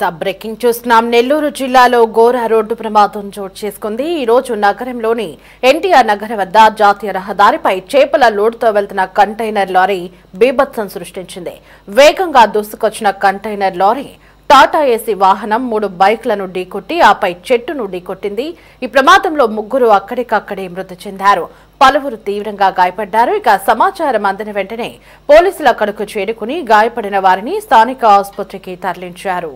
Breaking చూస్తున్నాం. నెల్లూరు జిల్లాలో ఘోర రోడ్డు ప్రమాదం చోటు చేసుకుంది. ఈ రోజు నగరంలోని ఎన్టీఆర్ నగర్ వద్ద జాతీయ రహదారిపై చేపల లోడుతో వెళ్తున్న కంటైనర్ లారీ బీభత్సం సృష్టించింది. వేగంగా దూసుకొచ్చిన కంటైనర్ లారీ టాటా ఏసీ వాహనం 3 బైక్లను ఢీకొట్టి ఆపై చెట్టును ఢీకొట్టింది. ఈ ప్రమాదంలో 3 అక్కడికక్కడే మృతి చెందారు. పలువురు తీవ్రంగా గాయపడ్డారు. ఇక సమాచారం అందిన వెంటనే పోలీసులు అక్కడకు చేరుకుని గాయపడిన వారిని స్థానిక ఆసుపత్రికి తరలించారు.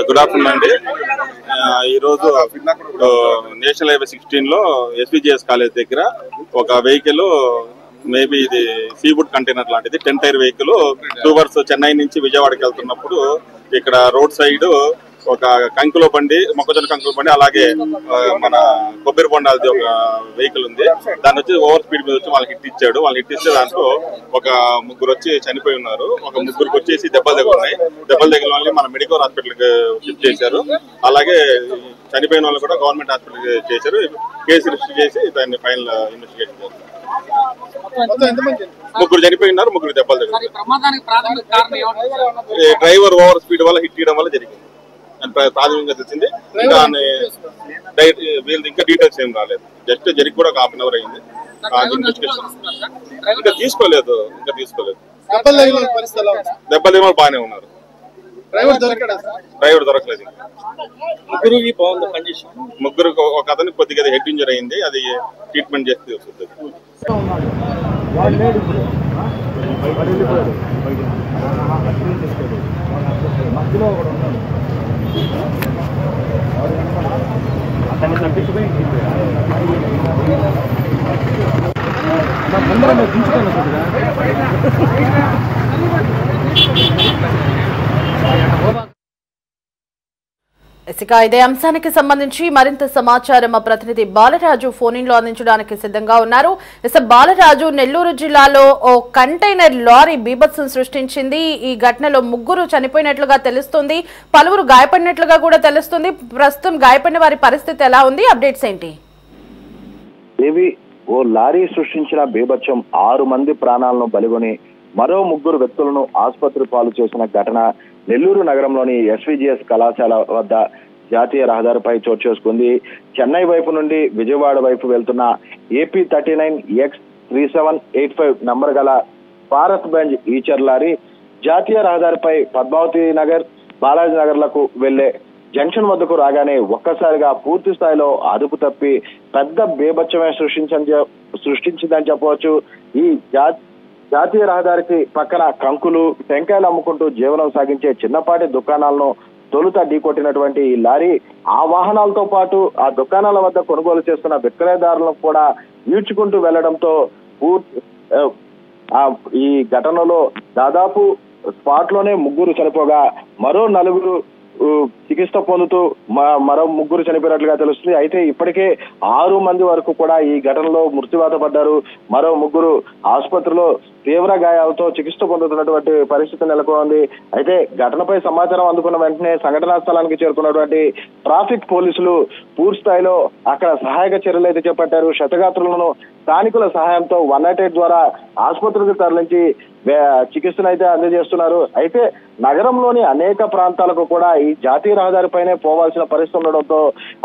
గుడ్ ఆఫ్టర్నూన్ అండి. ఈరోజు నేషనల్ హైవే 16 లో ఎస్విజిఎస్ కాలేజ్ దగ్గర ఒక వెహికల్, మేబీ ఇది సీఫుడ్ కంటైనర్ లాంటిది 10 టైర్ వెహికల్ టూవర్స్ చెన్నై నుంచి విజయవాడకి వెళ్తున్నప్పుడు ఇక్కడ రోడ్ సైడ్ ఒక కంకులో బండి, మొక్కజొన్న కంకుల బండి, అలాగే మన కొబ్బరి బొండాలది ఒక వెహికల్ ఉంది. దాన్ని వచ్చి ఓవర్ స్పీడ్ మీద వచ్చి వాళ్ళకి హిట్ ఇచ్చాడు. వాళ్ళు హిట్ ఇస్తే దాంట్లో ఒక 3 వచ్చి చనిపోయి ఉన్నారు. ఒక 3కి వచ్చేసి దెబ్బలు తగిలినాయి. దెబ్బలు తగిలిన వాళ్ళని మన మెడికల్ హాస్పిటల్కి షిఫ్ట్ చేశారు. అలాగే చనిపోయిన వాళ్ళు కూడా గవర్నమెంట్ హాస్పిటల్కి చేశారు. కేసు రిజిస్టర్ చేసి దాన్ని ఫైనల్ ఇన్వెస్టిగేషన్ చేశారు. 3 చనిపోయి ఉన్నారు, 3 దెబ్బలు తగిలినాయి. డ్రైవర్ ఓవర్ స్పీడ్ వల్ల హిట్ చేయడం వల్ల జరిగింది అని ప్రాథమికంగా తెలిసింది. ఇంకా వీళ్ళది ఇంకా డీటెయిల్స్ ఏం రాలేదు. జస్ట్ జరిగి కూడా ఒక హాఫ్ అన్ అవర్ అయింది. ఇంకా తీసుకోలేదు. దెబ్బలు ఏమో బాగానే ఉన్నారు. డ్రైవర్ దొరకలేదు. ముగ్గురు ఒక అతనికి కొద్దిగా హెడ్ ఇంజరీ అయింది. అది ట్రీట్మెంట్ చేస్తే తెలుస్తుంది. ఇక ఇదే అంశానికి సంబంధించి మరింత సమాచారం మా ప్రతినిధి బాలరాజు ఫోన్ ఇన్ లో అందించడానికి సిద్ధంగా ఉన్నారు. బాలరాజు, నెల్లూరు జిల్లాలో ఓ కంటైనర్ లారీ బీభత్సం సృష్టించింది. ఈ ఘటనలో 3 చనిపోయినట్లుగా తెలుస్తుంది, పలువురు గాయపడినట్లుగా కూడా తెలుస్తుంది. ప్రస్తుతం గాయపడిన వారి పరిస్థితి ఎలా ఉంది? అప్డేట్స్ ఏంటి? ఓ లారీ సృష్టించిన బీభత్సం 6 మంది ప్రాణాలను బలిగొని మరో 3 వ్యక్తులను ఆసుపత్రి పాలు చేసిన ఘటన నెల్లూరు నగరంలోని ఎస్విజిఎస్ కళాశాల వద్ద జాతీయ రహదారిపై చోటు చేసుకుంది. చెన్నై వైపు నుండి విజయవాడ వైపు వెళ్తున్న ఏపీ 39X3785 నంబర్ గల భారత్ బెంజ్ ఈచర్ లారీ జాతీయ రహదారిపై పద్మావతి నగర్, బాలాజీ నగర్లకు వెళ్లే జంక్షన్ వద్దకు రాగానే ఒక్కసారిగా పూర్తి స్థాయిలో అదుపు తప్పి పెద్ద బీభత్సమే సృష్టించిందని చెప్పవచ్చు. ఈ జాతీయ రహదారికి పక్కన కంకులు, టెంకాయలు అమ్ముకుంటూ జీవనం సాగించే చిన్నపాటి దుకాణాలను తొలుత ఢీకొట్టినటువంటి ఈ లారీ ఆ వాహనాలతో పాటు ఆ దుకాణాల వద్ద కొనుగోలు చేస్తున్న విక్రయదారులను కూడా ఈడ్చుకుంటూ వెళ్లడంతో ఈ ఘటనలో దాదాపు స్పాట్ లోనే 3 చనిపోగా మరో 4 చికిత్స పొందుతూ మరో 3 చనిపోయినట్లుగా తెలుస్తుంది. అయితే ఇప్పటికే 6 మంది వరకు కూడా ఈ ఘటనలో మృత్యువాత పడ్డారు. మరో 3 ఆసుపత్రిలో తీవ్ర గాయాలతో చికిత్స పొందుతున్నటువంటి పరిస్థితి నెలకొంది. అయితే ఘటనపై సమాచారం అందుకున్న వెంటనే సంఘటనా స్థలానికి చేరుకున్నటువంటి ట్రాఫిక్ పోలీసులు పూర్తి స్థాయిలో అక్కడ సహాయక చర్యలు అయితే చేపట్టారు. క్షతగాత్రులను స్థానికుల సహాయంతో 108 ద్వారా ఆసుపత్రికి తరలించి చికిత్సను అయితే అందజేస్తున్నారు. అయితే నగరంలోని అనేక ప్రాంతాలకు కూడా ఈ జాతీయ రహదారిపైనే పోవాల్సిన పరిస్థితి ఉండడంతో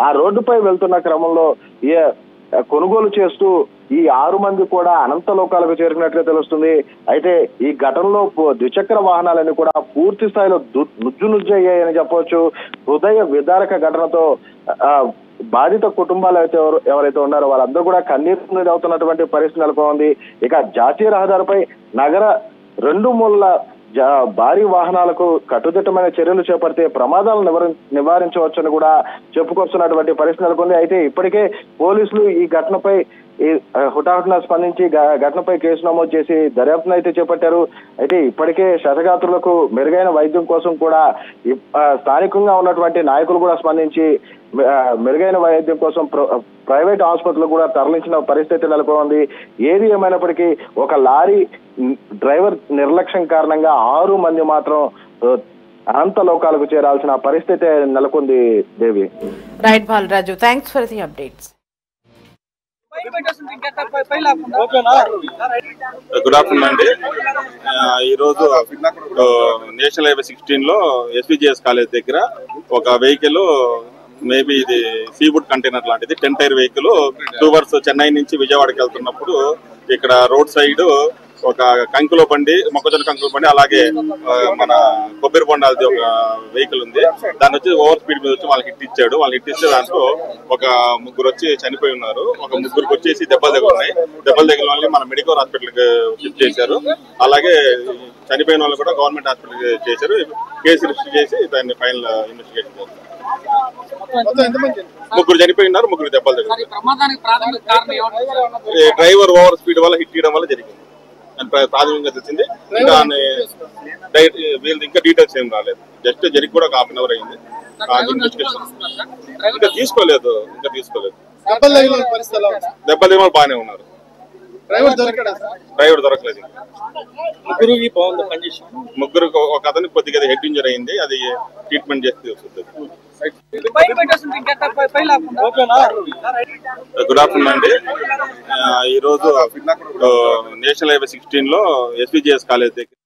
ఆ రోడ్డుపై వెళ్తున్న క్రమంలో కొనుగోలు చేస్తూ ఈ 6 మంది కూడా అనంత లోకాలకు చేరుకున్నట్లుగా తెలుస్తుంది. అయితే ఈ ఘటనలో ద్విచక్ర వాహనాలన్నీ కూడా పూర్తి స్థాయిలో నుజ్జయ్యాయని చెప్పవచ్చు. హృదయ విదారక ఘటనతో బాధిత కుటుంబాలు అయితే ఎవరైతే ఉన్నారో వాళ్ళందరూ కూడా కన్నీరు అవుతున్నటువంటి పరిస్థితి నెలకొంది. ఇక జాతీయ రహదారిపై నగర 2 మూలల భారీ వాహనాలకు కట్టుదిట్టమైన చర్యలు చేపడితే ప్రమాదాలను నివారించవచ్చని కూడా చెప్పుకొస్తున్నటువంటి పరిస్థితి నెలకొంది. అయితే ఇప్పటికే పోలీసులు ఈ ఘటనపై ఈ హుటాహుటిన స్పందించి ఘటనపై కేసు నమోదు చేసి దర్యాప్తును అయితే చేపట్టారు. అయితే ఇప్పటికే క్షతగాత్రులకు మెరుగైన వైద్యం కోసం కూడా స్థానికంగా ఉన్నటువంటి నాయకులు కూడా స్పందించి మెరుగైన వైద్యం కోసం ప్రైవేట్ ఆసుపత్రులు కూడా తరలించిన పరిస్థితి నెలకొంది. ఏది ఏమైనప్పటికీ ఒక లారీ డ్రైవర్ నిర్లక్ష్యం కారణంగా 6 మంది మాత్రం అనంత లోకాలకు చేరాల్సిన పరిస్థితి నెలకొంది. Devi. Right Balaraju, thanks for the updates. Good afternoon అండి. ఈరోజు నేషనల్ హైవే 16 లో ఎస్విజిఎస్ కాలేజ్ దగ్గర ఒక వెహికల్, మేబీ ఇది సీఫుడ్ కంటైనర్ లాంటిది, 10 టైర్ వెహికల్ టూవర్స్ చెన్నై నుంచి విజయవాడకి వెళ్తున్నప్పుడు ఇక్కడ రోడ్ సైడ్ ఒక కంకుల బండి, మొక్కజొన్న కంకుల బండి, అలాగే మన కొబ్బరి బొండాలది ఒక వెహికల్ ఉంది. దాని వచ్చి ఓవర్ స్పీడ్ మీద వచ్చి వాళ్ళకి హిట్ ఇచ్చాడు. వాళ్ళు హిట్ ఇస్తే దాంట్లో ఒక 3 వచ్చి చనిపోయి ఉన్నారు. ఒక 3 వచ్చేసి దెబ్బలు తగిలినాయి. దెబ్బలు తగిలిన వాళ్ళని మన మెడికల్ హాస్పిటల్కి షిఫ్ట్ చేశారు. అలాగే చనిపోయిన వాళ్ళు కూడా గవర్నమెంట్ హాస్పిటల్కి చేశారు. కేసు రిజిస్టర్ చేసి దాన్ని ఫైనల్ ఇన్వెస్టిగేషన్ చేశారు. 3 చనిపోయినారు, 3 దెబ్బలు తగిలినారు. డ్రైవర్ ఓవర్ స్పీడ్ వల్ల హిట్ చేయడం వల్ల జరిగింది అని ప్రాథమికంగా తెలిసింది. వీళ్ళది ఇంకా డీటెయిల్స్ ఏం రాలేదు. జస్ట్ జరిగి కూడా 1/2 అవర్ అయింది. ఇంకా తీసుకోలేదు. దెబ్బలు ఏమో బాగానే ఉన్నారు. డ్రైవర్ దొరకలేదు. ముగ్గురు ఒక అతనికి కొద్దిగా హెడ్ ఇంజరీ అయింది. అది ట్రీట్మెంట్ చేస్తే వస్తుంది. గుడ్ ఆఫ్టర్నూన్ అండి. ఈరోజు నేషనల్ హైవే 16 లో ఎస్విజిఎస్ కాలేజ్ దగ్గర